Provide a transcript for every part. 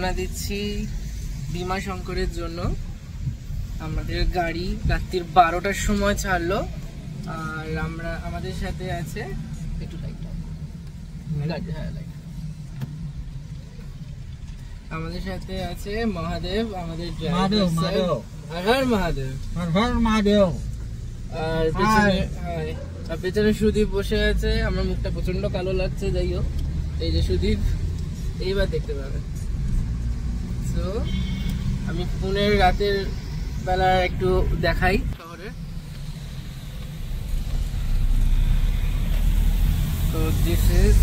রওনা দিচ্ছি ভীমাশঙ্করের জন্য। আমাদের গাড়ি রাত্রির 12টার সময় ছাড়লো। আর আমাদের সাথে আছে একটু আমাদের সাথে আছে মহাদেব, আমাদের মহাদেব। আর পেছনে সুদীপ বসে আছে। আমার মুখটা প্রচন্ড কালো লাগছে, যাই হোক এই যে সুদীপ এইবার দেখতে পাবে। তো আমি পুনের রাতের বেলা একটু দেখাই শহরে। তো this is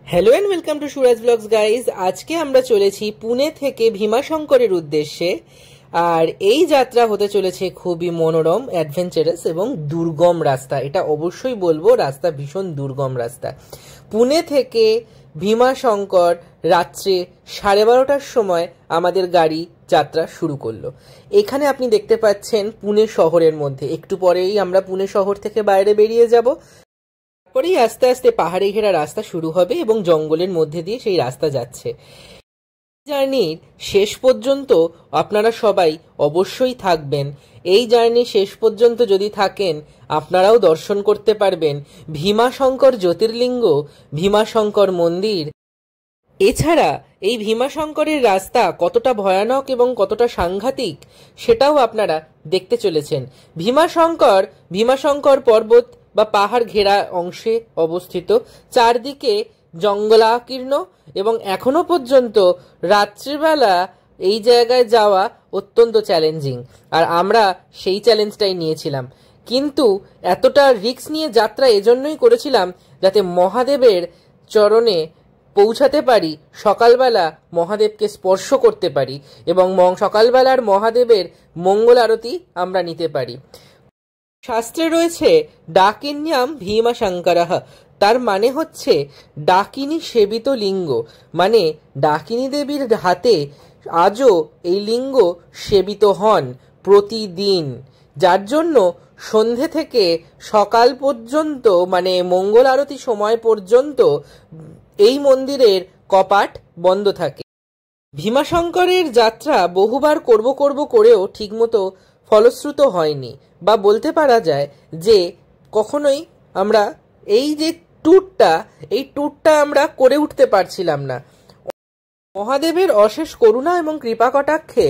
hello and welcome to Suraj blogs guys. আজকে আমরা চলেছি পুনে থেকে ভীমাশঙ্করের উদ্দেশ্যে। আর এই যাত্রা হতে চলেছে খুবই মনোরম, অ্যাডভেঞ্চারাস এবং দুর্গম রাস্তা। এটা অবশ্যই বলবো, রাস্তা ভীষণ দুর্গম রাস্তা। পুনে থেকে ভীমাশঙ্কর রাত্রে 12:30টার সময় আমাদের গাড়ি যাত্রা শুরু করলো। এখানে আপনি দেখতে পাচ্ছেন পুনে শহরের মধ্যে। একটু পরেই আমরা পুনে শহর থেকে বাইরে বেরিয়ে যাব। পরেই আস্তে আস্তে পাহাড়ে ঘেরা রাস্তা শুরু হবে এবং জঙ্গলের মধ্যে দিয়ে সেই রাস্তা যাচ্ছে। জার্নির শেষ পর্যন্ত আপনারা সবাই অবশ্যই থাকবেন। এই জার্নি শেষ পর্যন্ত যদি থাকেন আপনারাও দর্শন করতে পারবেন ভীমাশঙ্কর জ্যোতির্লিঙ্গ, ভীমাশঙ্কর মন্দির। এছাড়া এই ভীমাশঙ্করের রাস্তা কতটা ভয়ানক এবং কতটা সাংঘাতিক সেটাও আপনারা দেখতে চলেছেন। ভীমাশঙ্কর পর্বত বা পাহাড় ঘেরা অংশে অবস্থিত, চারদিকে জঙ্গলাকীর্ণ এবং এখনো পর্যন্ত রাত্রিবেলা এই জায়গায় যাওয়া অত্যন্ত চ্যালেঞ্জিং। আর আমরা সেই চ্যালেঞ্জটাই নিয়েছিলাম, কিন্তু এতটা রিস্ক নিয়ে যাত্রা এজন্যই করেছিলাম যাতে মহাদেবের চরণে পৌঁছাতে পারি, সকালবেলা মহাদেবকে স্পর্শ করতে পারি এবং সকালবেলার মহাদেবের মঙ্গল আরতি আমরা নিতে পারি। শাস্ত্রে রয়েছে ডাকিন্যাম ভীমাশঙ্করঃ, তার মানে হচ্ছে ডাকিনী সেবিত লিঙ্গ, মানে ডাকিনী দেবীর হাতে আজও এই লিঙ্গ সেবিত হন প্রতিদিন, যার জন্য সন্ধে থেকে সকাল পর্যন্ত মানে মঙ্গল আরতি সময় পর্যন্ত এই মন্দিরের কপাট বন্ধ থাকে। ভীমাশঙ্করের যাত্রা বহুবার করব করেও ঠিকমতো ফলশ্রুত হয়নি, বা বলতে পারা যায় যে কখনোই আমরা এই যে ট্যুরটা আমরা করে উঠতে পারছিলাম না। মহাদেবের অশেষ করুণা এবং কৃপা কটাক্ষে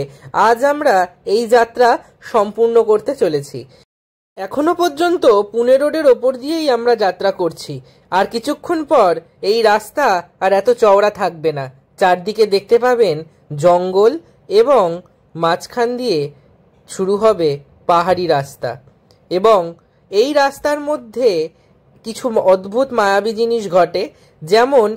আজ আমরা এই যাত্রা সম্পূর্ণ করতে চলেছি। এখনো পর্যন্ত পুনে রোডের ওপর দিয়েই আমরা যাত্রা করছি। আর কিছুক্ষণ পর এই রাস্তা আর এত চওড়া থাকবে না, চারদিকে দেখতে পাবেন জঙ্গল এবং মাঝখান দিয়ে শুরু হবে পাহাড়ি রাস্তা। এবং এই রাস্তার মধ্যে কিছু অদ্ভুত মায়াবী জিনিস ঘটে, যেমন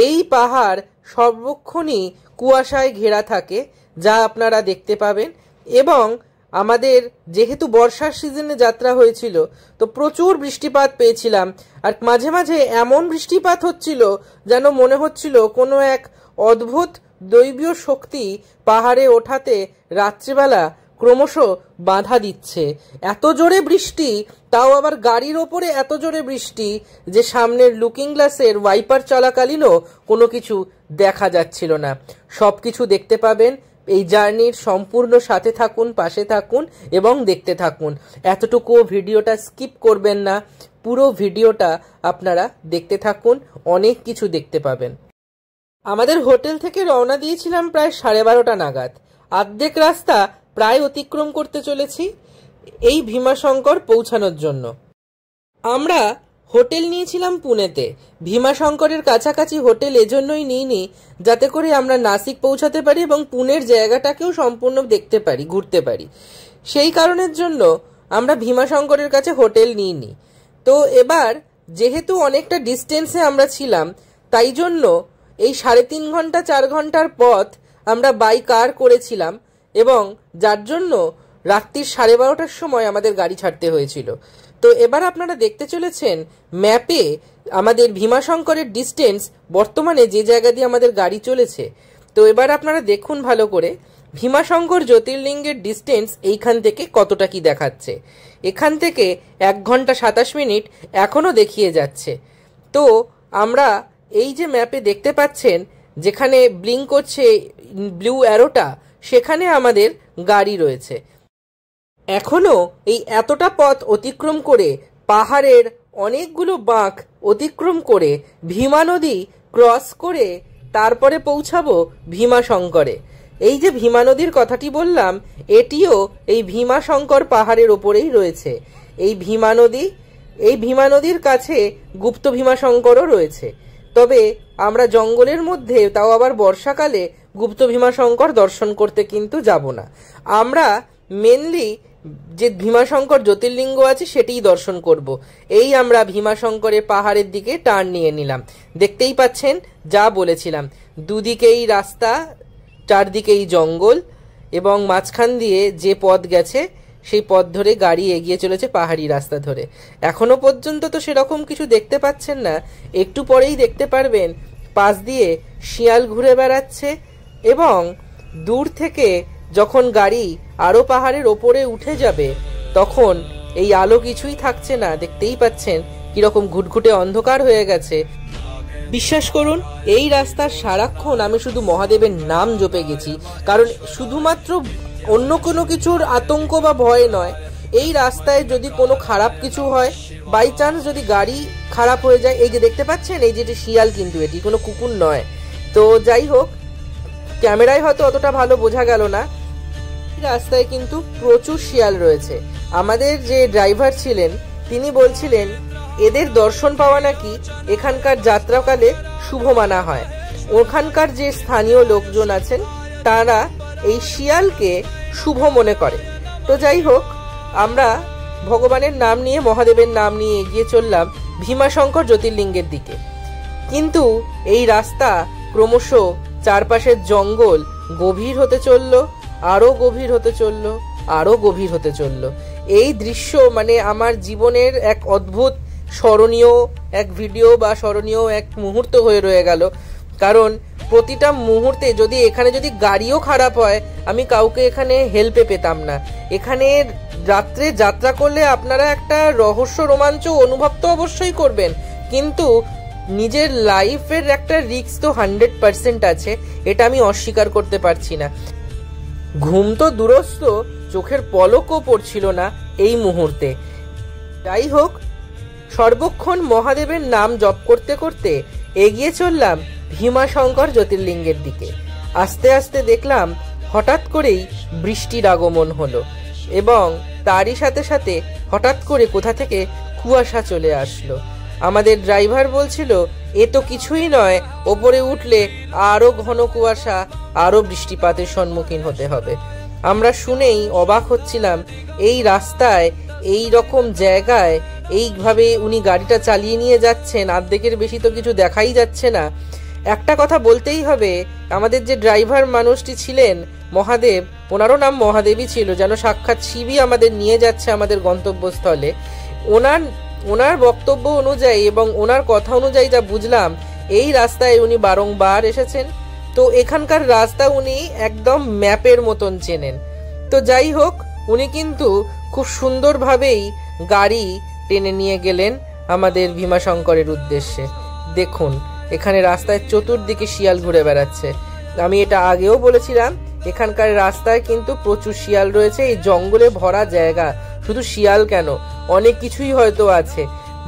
এই পাহাড় সর্বক্ষণই কুয়াশায় ঘেরা থাকে, যা আপনারা দেখতে পাবেন। এবং আমাদের যেহেতু বর্ষার সিজনে যাত্রা হয়েছিল, তো প্রচুর বৃষ্টিপাত পেয়েছিলাম। আর মাঝে মাঝে এমন বৃষ্টিপাত হচ্ছিল যেন মনে হচ্ছিল কোনো এক অদ্ভুত দৈবীয় শক্তি পাহাড়ে ওঠাতে রাত্রিবেলা ক্রমশ বাধা দিচ্ছে। এত জোরে বৃষ্টি, তাও আবার গাড়ির ওপরে এত জোরে বৃষ্টি যে সামনের লুকিং গ্লাসের ওয়াইপার চলাকালীনও কোনো কিছু দেখা যাচ্ছিল না। সব কিছু দেখতে পাবেন। এই জার্নির সম্পূর্ণ সাথে থাকুন, পাশে থাকুন এবং দেখতে থাকুন। এতটুকু ভিডিওটা স্কিপ করবেন না, পুরো ভিডিওটা আপনারা দেখতে থাকুন, অনেক কিছু দেখতে পাবেন। আমাদের হোটেল থেকে রওনা দিয়েছিলাম প্রায় 12:30 নাগাদ। অর্ধেক রাস্তা প্রায় অতিক্রম করতে চলেছি এই ভীমাশঙ্কর পৌঁছানোর জন্য। আমরা হোটেল নিয়েছিলাম পুনেতে। ভীমাশঙ্করের কাছাকাছি হোটেল এজন্যই নিইনি যাতে করে আমরা নাসিক পৌঁছাতে পারি এবং পুনের জায়গাটাকেও সম্পূর্ণ দেখতে পারি, ঘুরতে পারি। সেই কারণের জন্য আমরা ভীমাশঙ্করের কাছে হোটেল নিইনি। তো এবার যেহেতু অনেকটা ডিস্টেন্সে আমরা ছিলাম, তাই জন্য এই 3.5 ঘন্টা 4 ঘন্টার পথ আমরা বাই কার করেছিলাম এবং যার জন্য রাত্রির 12:30টার সময় আমাদের গাড়ি ছাড়তে হয়েছিল। তো এবার আপনারা দেখতে চলেছেন ম্যাপে আমাদের ভীমাশঙ্করের ডিস্টেন্স বর্তমানে যে জায়গা দিয়ে আমাদের গাড়ি চলেছে। তো এবার আপনারা দেখুন ভালো করে ভীমাশঙ্কর জ্যোতির্লিঙ্গের ডিস্টেন্স এইখান থেকে কতটা কি দেখাচ্ছে। এখান থেকে 1 ঘন্টা 27 মিনিট এখনও দেখিয়ে যাচ্ছে। তো আমরা এই যে ম্যাপে দেখতে পাচ্ছেন যেখানে ব্লিঙ্ক করছে ব্লু অ্যারোটা, সেখানে আমাদের গাড়ি রয়েছে। এখনও এই এতটা পথ অতিক্রম করে, পাহাড়ের অনেকগুলো বাঁক অতিক্রম করে, ভীমা নদী ক্রস করে তারপরে পৌঁছাবো ভীমাশঙ্করে। এই যে ভীমা নদীর কথাটি বললাম, এটিও এই ভীমাশঙ্কর পাহাড়ের ওপরেই রয়েছে। এই ভীমা নদীর কাছে গুপ্ত ভীমাশঙ্করও রয়েছে। তবে আমরা জঙ্গলের মধ্যে, তাও আবার বর্ষাকালে, গুপ্ত ভীমাশঙ্কর দর্শন করতে কিন্তু যাব না। আমরা মেনলি যে ভীমাশঙ্কর জ্যোতির্লিঙ্গ আছে সেটিই দর্শন করব। এই আমরা ভীমাশঙ্করে পাহাড়ের দিকে টার্ন নিয়ে নিলাম। দেখতেই পাচ্ছেন যা বলেছিলাম, দুদিকেই রাস্তা, চারদিকেই জঙ্গল, এবং মাঝখান দিয়ে যে পথ গেছে সেই পথ ধরে গাড়ি এগিয়ে চলেছে পাহাড়ি রাস্তা ধরে। এখনো পর্যন্ত তো সেরকম কিছু দেখতে পাচ্ছেন না, একটু পরেই দেখতে পারবেন পাশ দিয়ে শিয়াল ঘুরে বেড়াচ্ছে। এবং দূর থেকে যখন গাড়ি আরো পাহাড়ের ওপরে উঠে যাবে তখন এই আলো কিছুই থাকছে না, দেখতেই পাচ্ছেন কিরকম ঘুটঘুটে অন্ধকার হয়ে গেছে। বিশ্বাস করুন, এই রাস্তার সারাক্ষণ আমি শুধু মহাদেবের নাম জপে গেছি, কারণ শুধুমাত্র অন্য কোনো কিছুর আতঙ্ক বা ভয় নয়। এই রাস্তায় যদি কোনো খারাপ কিছু হয়, বাই চান্স যদি গাড়ি খারাপ হয়ে যায়, এই যে দেখতে পাচ্ছেন, এই যেটি শিয়াল, কিন্তু এটি কোনো কুকুর নয়। তো যাই হোক, ক্যামেরায় হয়তো অতটা ভালো বোঝা গেল না। রাস্তায় কিন্তু প্রচুর শিয়াল রয়েছে। আমাদের যে ড্রাইভার ছিলেন তিনি বলছিলেন এদের দর্শন পাওয়া নাকি এখানকার যাত্রাকালে শুভ মানা হয়। ওখানকার যে স্থানীয় লোকজন আছেন তারা এই শিয়ালকে শুভ মনে করে। তো যাই হোক, আমরা ভগবানের নাম নিয়ে, মহাদেবের নাম নিয়ে এগিয়ে চললাম ভীমাশঙ্কর জ্যোতির্লিঙ্গের দিকে। কিন্তু এই রাস্তা ক্রমশ চারপাশের জঙ্গল গভীর হতে চলল, আরো গভীর হতে চলল, আরো গভীর হতে চলল। এই দৃশ্য মানে আমার জীবনের এক অদ্ভুত স্মরণীয় এক ভিডিও বা স্মরণীয় এক মুহূর্ত হয়ে রয়ে গেল। কারণ প্রতিটা মুহূর্তে যদি গাড়িও খারাপ হয়, আমি কাউকে এখানে হেল্পে পেতাম না। এখানে রাত্রে যাত্রা করলে আপনারা একটা রহস্য রোমাঞ্চ অনুভব তো অবশ্যই করবেন, কিন্তু নিজের লাইফের একটা রিস্ক তো 100% আছে, এটা আমি অস্বীকার করতে পারছি না। ঘুম তো দূরস্থ, চোখের পলকও পড়ছিল না এই মুহূর্তে। যাই হোক, সর্বক্ষণ মহাদেবের নাম জপ করতে করতে এগিয়ে চললাম ভীমাশঙ্কর জ্যোতির্লিঙ্গের দিকে। আস্তে আস্তে দেখলাম হঠাৎ করেই বৃষ্টির আগমন হলো, এবং তারই সাথে সাথে হঠাৎ করে কোথা থেকে কুয়াশা চলে আসলো। আমাদের ড্রাইভার বলছিল এ তো কিছুই নয়, ওপরে উঠলে আরো ঘন কুয়াশা, আরো বৃষ্টিপাতের সম্মুখীন হতে হবে। আমরা শুনেই অবাক হচ্ছিলাম, এই রাস্তায়, এই রকম জায়গায় এইভাবে উনি গাড়িটা চালিয়ে নিয়ে যাচ্ছেন, অর্ধেকের বেশি তো কিছু দেখাই যাচ্ছে না। একটা কথা বলতেই হবে, আমাদের যে ড্রাইভার মানুষটি ছিলেন মহাদেব, ওনারও নাম মহাদেবই ছিল, যেন সাক্ষাৎ শিবই আমাদের নিয়ে যাচ্ছে আমাদের গন্তব্যস্থলে। ওনার বক্তব্য অনুযায়ী এবং ওনার কথা অনুযায়ী যা বুঝলাম, এই রাস্তায় উনি বারংবার এসেছেন। তো এখানকার রাস্তা উনি একদম ম্যাপের মতন চেনেন। তো যাই হোক, উনি কিন্তু খুব সুন্দরভাবেই গাড়ি টেনে নিয়ে গেলেন আমাদের ভীমাশঙ্করের উদ্দেশ্যে। দেখুন, এখানে রাস্তায় চতুর্দিকে শিয়াল ঘুরে বেড়াচ্ছে। আমি এটা আগেও বলেছিলাম, এখানকার রাস্তায় কিন্তু প্রচুর শিয়াল রয়েছে। এই জঙ্গলে ভরা জায়গা, শুধু শিয়াল কেন, অনেক কিছুই হয়তো আছে।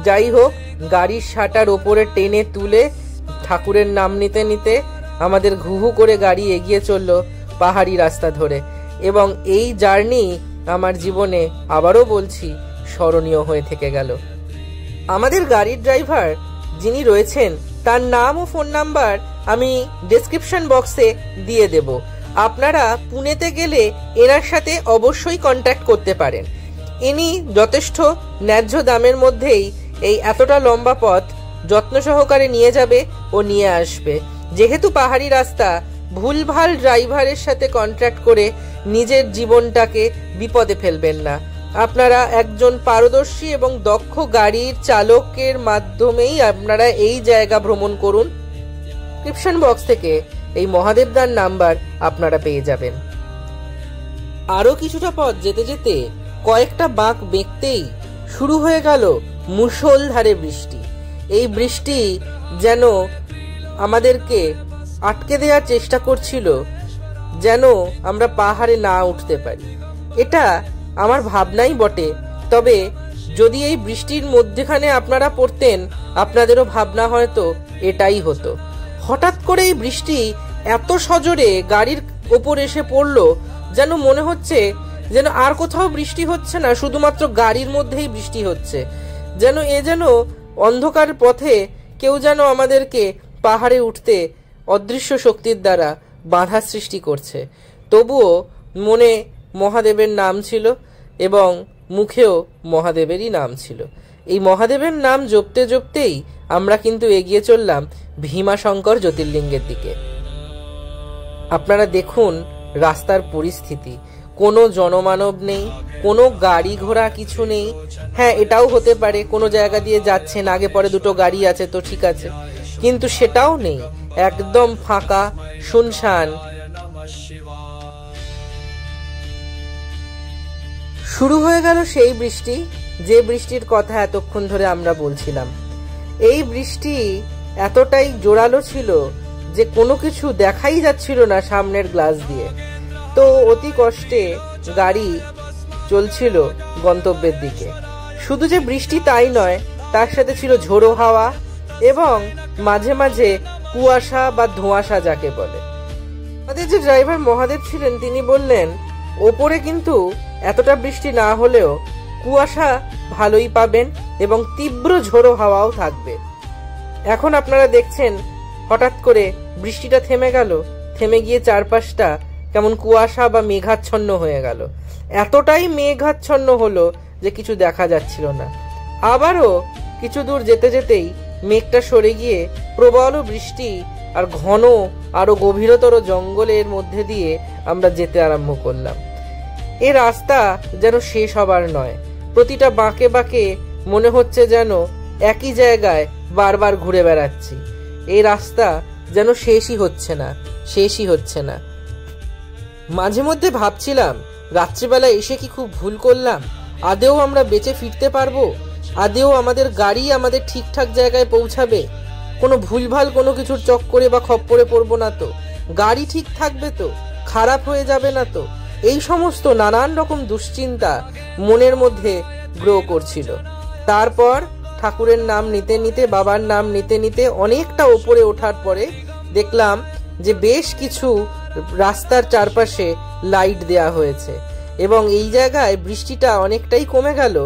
যাই হোক, গাড়ির সাটার ওপরে টেনে তুলে ঠাকুরের নাম নিতে নিতে আমাদের ঘুঘু করে গাড়ি এগিয়ে চলল পাহাড়ি রাস্তা ধরে। এবং এই জার্নি আমার জীবনে, আবারও বলছি, স্মরণীয় হয়ে থেকে গেল। আমাদের গাড়ির ড্রাইভার যিনি রয়েছেন তার নাম ও ফোন নাম্বার আমি ডেসক্রিপশন বক্সে দিয়ে দেব। আপনারা পুনেতে গেলে এনার সাথে অবশ্যই কন্ট্যাক্ট করতে পারেন। ইনি যথেষ্ট ন্যায্য দামের মধ্যেই এই এতটা লম্বা পথ যত্ন সহকারে নিয়ে যাবে ও নিয়ে আসবে। যেহেতু পাহাড়ি রাস্তা, ভুলভাল ড্রাইভারের সাথে কন্ট্যাক্ট করে নিজের জীবনটাকে বিপদে ফেলবেন না। আপনারা একজন পারদর্শী এবং দক্ষ গাড়ির চালকের মাধ্যমেই আপনারা এই জায়গা ভ্রমণ করুন। ডেসক্রিপশন বক্স থেকে এই মহাদেবদার নাম্বার আপনারা পেয়ে যাবেন। আরো কিছুটা পথ যেতে যেতে কয়েকটা বাঁক বেঁকতেই শুরু হয়ে গেল মুষলধারে বৃষ্টি। এই বৃষ্টি যেন আমাদেরকে আটকে দেওয়ার চেষ্টা করছিল, যেন আমরা পাহাড়ে না উঠতে পারি। এটা আমার ভাবনাই বটে, তবে যদি এই বৃষ্টির মধ্যেখানে আপনারা পড়তেন, আপনাদেরও ভাবনা হয়তো এটাই হতো। হঠাৎ করে এই বৃষ্টি এত সজোরে গাড়ির ওপর এসে পড়লো, যেন মনে হচ্ছে যেন আর কোথাও বৃষ্টি হচ্ছে না, শুধুমাত্র গাড়ির মধ্যেই বৃষ্টি হচ্ছে। যেন অন্ধকার পথে কেউ যেন আমাদেরকে পাহাড়ে উঠতে অদৃশ্য শক্তির দ্বারা বাধা সৃষ্টি করছে। তবুও মনে মহাদেবের নাম ছিল এবং মুখেও মহাদেবেরই নাম ছিল। এই মহাদেবের নাম জপতে জপতেই আমরা কিন্তু এগিয়ে চললাম ভীমাশঙ্কর জ্যোতির্লিঙ্গের দিকে। আপনারা দেখুন রাস্তার পরিস্থিতি, কোনো জনমানব নেই, কোনো গাড়ি ঘোড়া কিছু নেই। হ্যাঁ, এটাও হতে পারে কোনো জায়গা দিয়ে যাচ্ছেন, আগে পরে দুটো গাড়ি আছে তো ঠিক আছে, কিন্তু সেটাও নেই, একদম ফাঁকা শুনশান। শুরু হয়ে গেল সেই বৃষ্টি, যে বৃষ্টির কথা এতক্ষণ ধরে আমরা বলছিলাম। এই বৃষ্টি এতটাই জোরালো ছিল যে কোনো কিছু দেখাই যাচ্ছিল না সামনের গ্লাস দিয়ে। তো অতি কষ্টে গাড়ি চলছিল গন্তব্যের দিকে। শুধু যে বৃষ্টি তাই নয়, তার সাথে ছিল ঝোড়ো হাওয়া এবং মাঝে মাঝে কুয়াশা বা ধোঁয়াশা যাকে বলে। আমাদের যে ড্রাইভার মহাদেব ছিলেন তিনি বললেন, ওপরে কিন্তু এতটা বৃষ্টি না হলেও কুয়াশা ভালোই পাবেন এবং তীব্র ঝোড়ো হাওয়াও থাকবে। এখন আপনারা দেখছেন হঠাৎ করে বৃষ্টিটা থেমে গেল, থেমে গিয়ে চারপাশটা কেমন কুয়াশা বা মেঘাচ্ছন্ন হয়ে গেল। এতটাই মেঘাচ্ছন্ন হলো যে কিছু দেখা যাচ্ছিল না। আবারও কিছু দূর যেতে যেতেই মেঘটা সরে গিয়ে প্রবল বৃষ্টি আর ঘন আরো গভীরতর জঙ্গলের মধ্যে দিয়ে আমরা যেতে আরম্ভ করলাম। এ রাস্তা যেন শেষ হবার নয়, প্রতিটা বাঁকে বাঁকে মনে হচ্ছে যেন একই জায়গায় বারবার ঘুরে বেড়াচ্ছি। এই রাস্তা যেন শেষই হচ্ছে না। মাঝে মধ্যে ভাবছিলাম, রাত্রিবেলা এসে কি খুব ভুল করলাম? আদেও আমরা বেঁচে ফিরতে পারবো? আদেও আমাদের গাড়ি আমাদের ঠিকঠাক জায়গায় পৌঁছাবে? কোনো ভুলভাল কোনো কিছুর চক্করে বা খপ্পরে পড়বো না তো? গাড়ি ঠিক থাকবে তো? খারাপ হয়ে যাবে না তো? এই সমস্ত নানান রকম দুশ্চিন্তা মনের মধ্যে গ্রো করছিল। তারপর ঠাকুরের নাম নিতে নিতে, বাবার নাম নিতে নিতে অনেকটা ওপরে ওঠার পরে দেখলাম যে বেশ কিছু রাস্তার চারপাশে লাইট দেয়া হয়েছে এবং এই জায়গায় বৃষ্টিটা অনেকটাই কমে গেল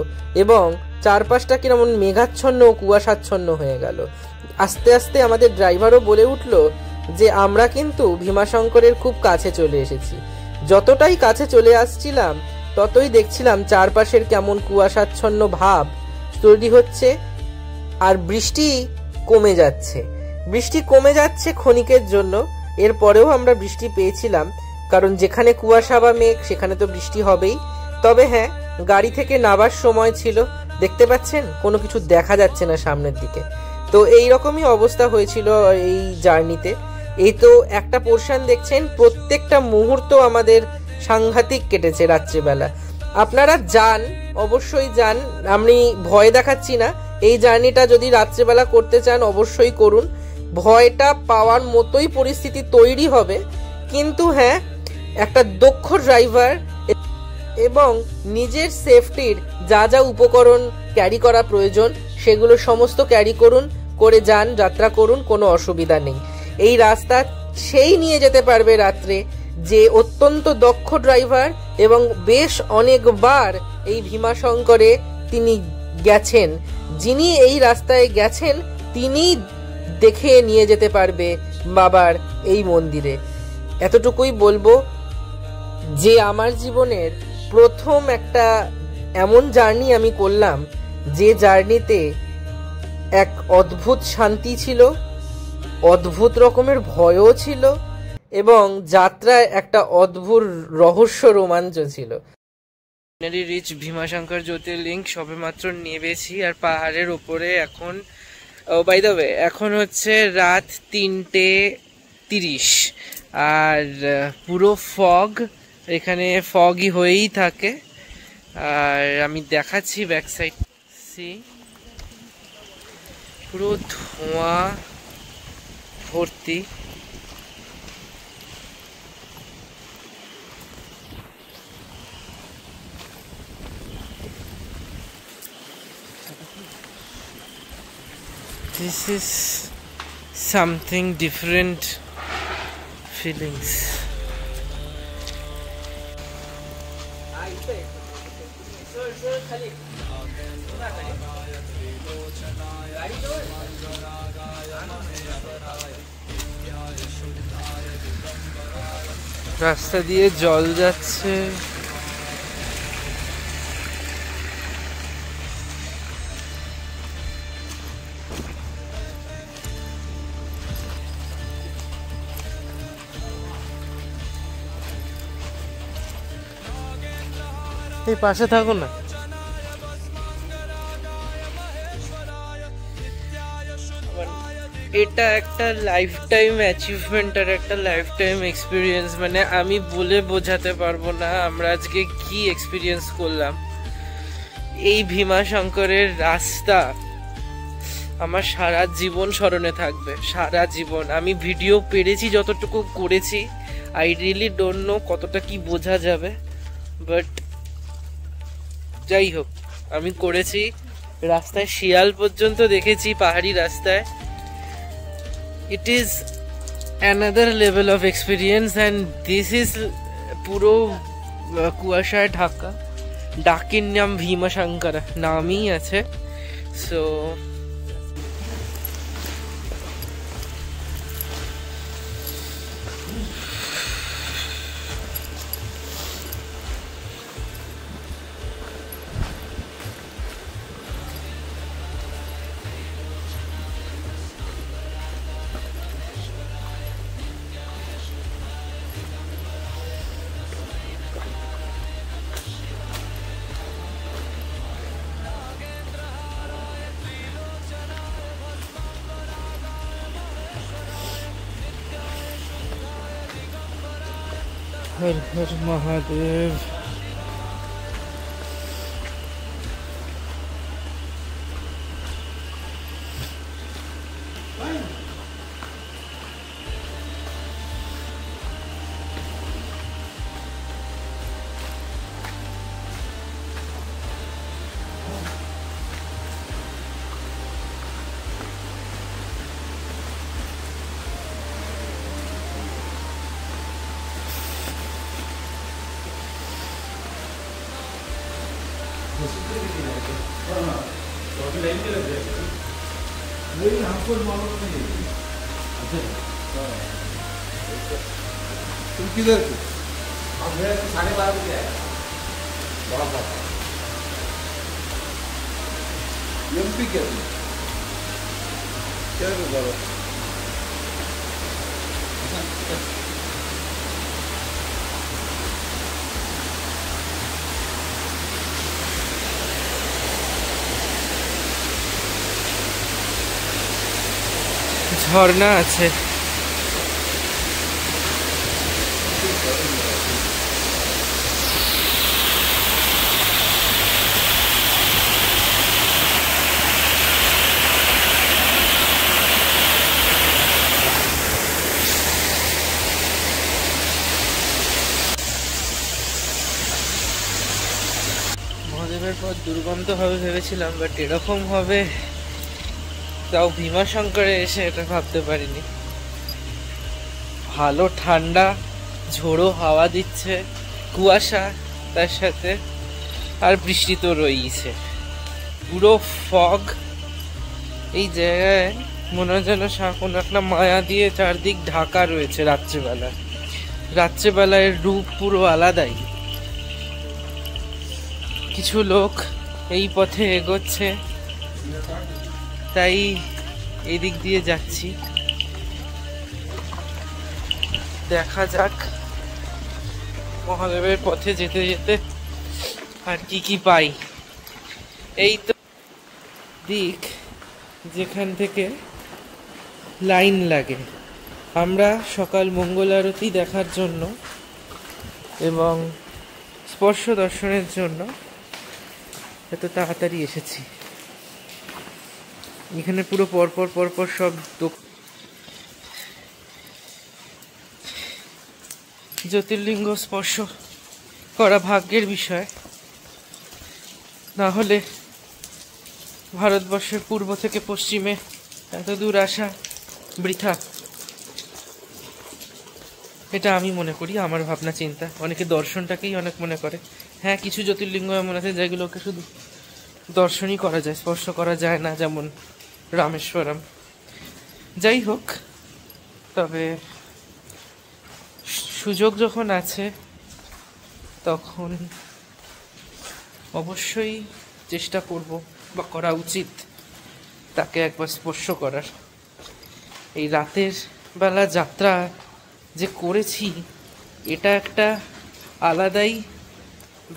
এবং চারপাশটা কিরকম মেঘাচ্ছন্ন ও কুয়াশাচ্ছন্ন হয়ে গেল। আস্তে আস্তে আমাদের ড্রাইভারও বলে উঠল যে আমরা কিন্তু ভীমাশঙ্করের খুব কাছে চলে এসেছি। যতটাই কাছে চলে আসছিলাম ততই দেখছিলাম চারপাশের কেমন কুয়াশাচ্ছন্ন ভাব তৈরি হচ্ছে আর বৃষ্টি কমে যাচ্ছে ক্ষণিকের জন্য। এরপরেও আমরা বৃষ্টি পেয়েছিলাম, কারণ যেখানে কুয়াশা বা মেঘ সেখানে তো বৃষ্টি হবেই। তবে হ্যাঁ, গাড়ি থেকে নামার সময় ছিল, দেখতে পাচ্ছেন কোনো কিছু দেখা যাচ্ছে না সামনের দিকে। তো এই রকমই অবস্থা হয়েছিল এই জার্নিতে। এই তো একটা পোর্শন দেখছেন, প্রত্যেকটা মুহূর্ত আমাদের সাংঘাতিক কেটেছে রাত্রিবেলা। আপনারা যান, অবশ্যই যান, আমি ভয় দেখাচ্ছি না। এই জার্নিটা যদি রাত্রিবেলা করতে চান অবশ্যই করুন, ভয়টা পাওয়ার মতোই পরিস্থিতি তৈরি হবে। কিন্তু হ্যাঁ, একটা দক্ষ ড্রাইভার এবং নিজের সেফটির যা যা উপকরণ ক্যারি করা প্রয়োজন সেগুলো সমস্ত ক্যারি করুন, করে যান, যাত্রা করুন, কোনো অসুবিধা নেই। এই রাস্তা সেই নিয়ে যেতে পারবে রাত্রে যে অত্যন্ত দক্ষ ড্রাইভার এবং বেশ অনেকবার এই ভীমাশঙ্করে তিনি গেছেন। যিনি এই রাস্তায় গেছেন তিনি দেখে নিয়ে যেতে পারবে বাবার এই মন্দিরে। এতটুকুই বলবো যে আমার জীবনের প্রথম একটা এমন জার্নি আমি করলাম, যে জার্নিতে এক অদ্ভুত শান্তি ছিল, অদ্ভুত রকমের ভয়ও ছিল এবং যাত্রায় একটা অদ্ভুত রহস্য রোমাঞ্চ ছিল। রিচ ভীমাশঙ্কর জ্যোতির্লিঙ্গ সবে মাত্র নেমেছি আর পাহাড়ের ওপরে এখন বাই দ্য ওয়ে এখন হচ্ছে রাত 3:30 আর পুরো ফগ, এখানে ফগই হয়েই থাকে। আর আমি দেখাচ্ছি ব্যাক সাইড, সি পুরো ধোঁয়া ভর্তি। This is something different feelings. রাস্তা দিয়ে জল যাচ্ছে, এই পাশে থাকো না। এটা একটা লাইফ টাইম অ্যাচিভমেন্ট আর একটা লাইফ টাইম এক্সপিরিয়েন্স, মানে আমি বলে বোঝাতে পারবো না আমরা আজকে কি এক্সপিরিয়েন্স করলাম। এই ভীমাশঙ্করের রাস্তা আমার সারা জীবন স্মরণে থাকবে, সারা জীবন। আমি ভিডিও পেরেছি যতটুকু করেছি, আই রিয়েলি ডোন্ট নো কতটা কি বোঝা যাবে, বাট যাই হোক আমি করেছি। রাস্তায় শিয়াল পর্যন্ত দেখেছি পাহাড়ি রাস্তায়। It is another level of experience and this is পুরো কুয়াশায় ঢাকা। ডাকের নাম ভীমাশঙ্কর নামই আছে। সো हर हर महादेव। तुम किधर थे? 12:30 बजे आया। बड़ा था एमपी क्या थी? क्या कर रहा? ঝর্ণা আছে। মহাদেবের পর দুর্গন্ধ হবে ভেবেছিলাম, বাট এরকম হবে তাও ভীমাশঙ্করে এসে এটা ভাবতে পারিনি। ভালো ঠান্ডা, ঝোড়ো হাওয়া দিচ্ছে, কুয়াশা তার সাথে, আর বৃষ্টি তো রয়েছে, পুরো ফগ। এই জায়গায় মনে হয় যেন কোনো একটা মায়া দিয়ে চারদিক ঢাকা রয়েছে। রাত্রেবেলায় রূপ পুরো আলাদাই। কিছু লোক এই পথে এগোচ্ছে, তাই এই দিক দিয়ে যাচ্ছি। দেখা যাক মহাদেবের পথে যেতে যেতে আর কি কি পাই। এই তো দিক যেখান থেকে লাইন লাগে। আমরা সকাল মঙ্গল আরতি দেখার জন্য এবং স্পর্শ দর্শনের জন্য এত তাড়াতাড়ি এসেছি। এখানে পুরো পরপর পরপর সব জ্যোতির্লিঙ্গ স্পর্শ করা ভাগ্যের বিষয়, না হলে ভারতবর্ষের পূর্ব থেকে পশ্চিমে এত দূর আসা বৃথা। এটা আমি মনে করি, আমার ভাবনা চিন্তা। অনেকে দর্শনটাকেই অনেক মনে করে। হ্যাঁ, কিছু জ্যোতির্লিঙ্গ এমন আছে যেগুলোকে শুধু দর্শনই করা যায়, স্পর্শ করা যায় না, যেমন রামেশ্বরম। যাই হোক, তবে সুযোগ যখন আছে তখন অবশ্যই চেষ্টা করব বা করা উচিত তাকে একবার স্পর্শ করার। এই রাতের বেলা যাত্রা যে করেছি, এটা একটা আলাদাই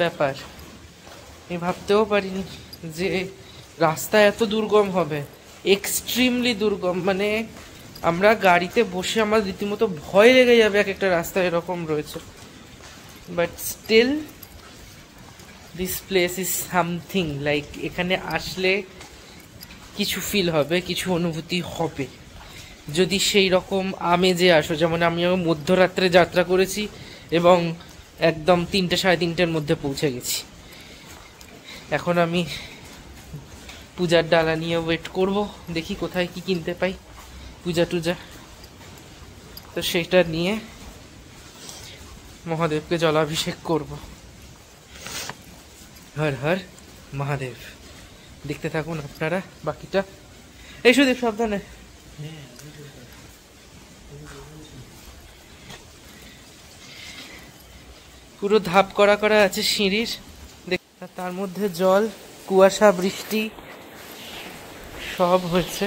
ব্যাপার। আমি ভাবতেও পারিনি যে রাস্তা এত দুর্গম হবে, এক্সট্রিমলি দুর্গম। মানে আমরা গাড়িতে বসে আমার রীতিমতো ভয় লেগে যাবে, এক একটা রাস্তা এরকম রয়েছে। But still this place is something like, এখানে আসলে কিছু ফিল হবে, কিছু অনুভূতি হবে যদি সেই রকম আমেজে আসো। যেমন আমি মধ্যরাত্রে যাত্রা করেছি এবং একদম 3টে সাড়ে 3টের মধ্যে পৌঁছে গেছি। এখন আমি পূজার ডালা নিয়ে ওয়েট করব, দেখি কোথায় কি কিনতে পাই পূজা টুজা। তো সেইটা নিয়ে মহাদেবকে জলাভিষেক করব। হর হর মহাদেব। দেখতে থাকুন আপনারা বাকিটা। এই সুদীপ, সাবধানে। পুরো ধাপ করা করা আছে সিঁড়ির, তার মধ্যে জল, কুয়াশা, বৃষ্টি সব হয়েছে।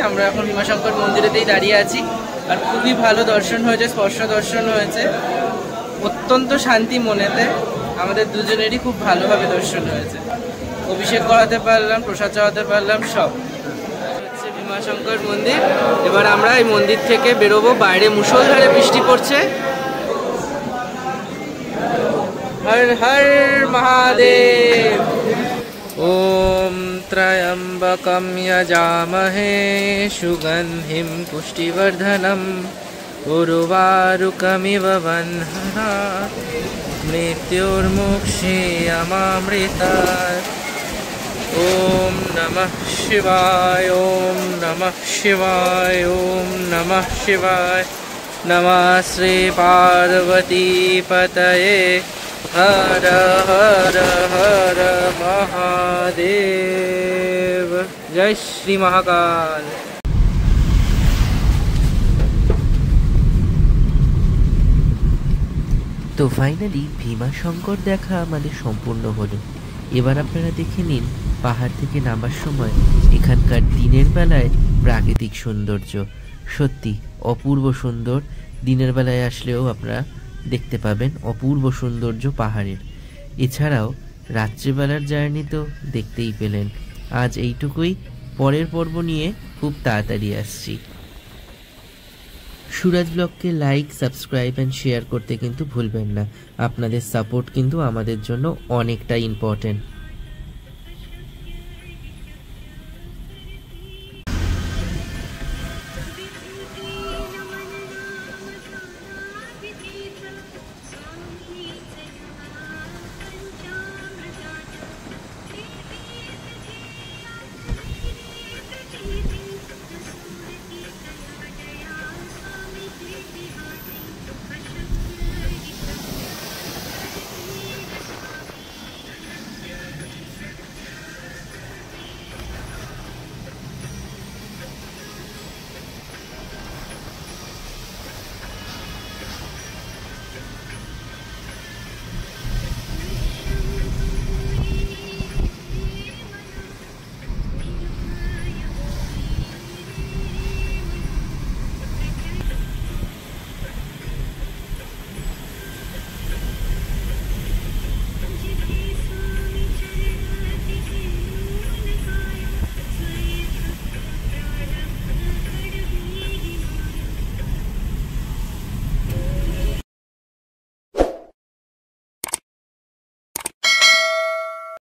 আমরা এখন ভীমাশঙ্কর মন্দিরেতেই দাঁড়িয়ে আছি, আর খুবই ভালো দর্শন হয়েছে, স্পর্শ দর্শন হয়েছে, অত্যন্ত শান্তি মনেতে। আমাদের দুজনেরই খুব ভালোভাবে দর্শন হয়েছে, অভিষেক করাতে পারলাম, প্রসাদ চাওয়াতে পারলাম, সব হচ্ছে ভীমাশঙ্কর মন্দির। এবার আমরা এই মন্দির থেকে বেরোবো। বাইরে মুষলধারে বৃষ্টি পড়ছে। হর হর মহাদেব। ওম ত্রয়ম্বকম যজামহে সুগন্ধিম পুষ্টিবর্ধনম উর্বারুকমিব বহ্নাৎ মৃত্যুর্মোক্ষে অমামৃতাৎ। ওম নমঃ শিবায়, ওম নমঃ শিবায়, ওম নমঃ শিবায়। নমঃ শ্রী পার্বতী পতয়ে। হর হর হর মহাদেব। জয় শ্রী মহাকাল। তো ফাইনালি ভীমাশঙ্কর দেখা আমাদের সম্পূর্ণ হলো। এবার আপনারা দেখে নিন পাহাড় থেকে নামার সময় এখানকার দিনের বেলায় প্রাকৃতিক সৌন্দর্য। সত্যি অপূর্ব সুন্দর। দিনের বেলায় আসলেও আপনারা দেখতে পাবেন অপূর্ব সৌন্দর্য পাহাড়ের। এছাড়াও রাত্রিবেলার জার্নি তো দেখতেই পেলেন। আজ এইটুকুই, পরের পর্ব নিয়ে খুব তাড়াতাড়ি আসছি। সুরাজ ব্লগকে লাইক, সাবস্ক্রাইব অ্যান্ড শেয়ার করতে কিন্তু ভুলবেন না। আপনাদের সাপোর্ট কিন্তু আমাদের জন্য অনেকটা ইম্পর্টেন্ট।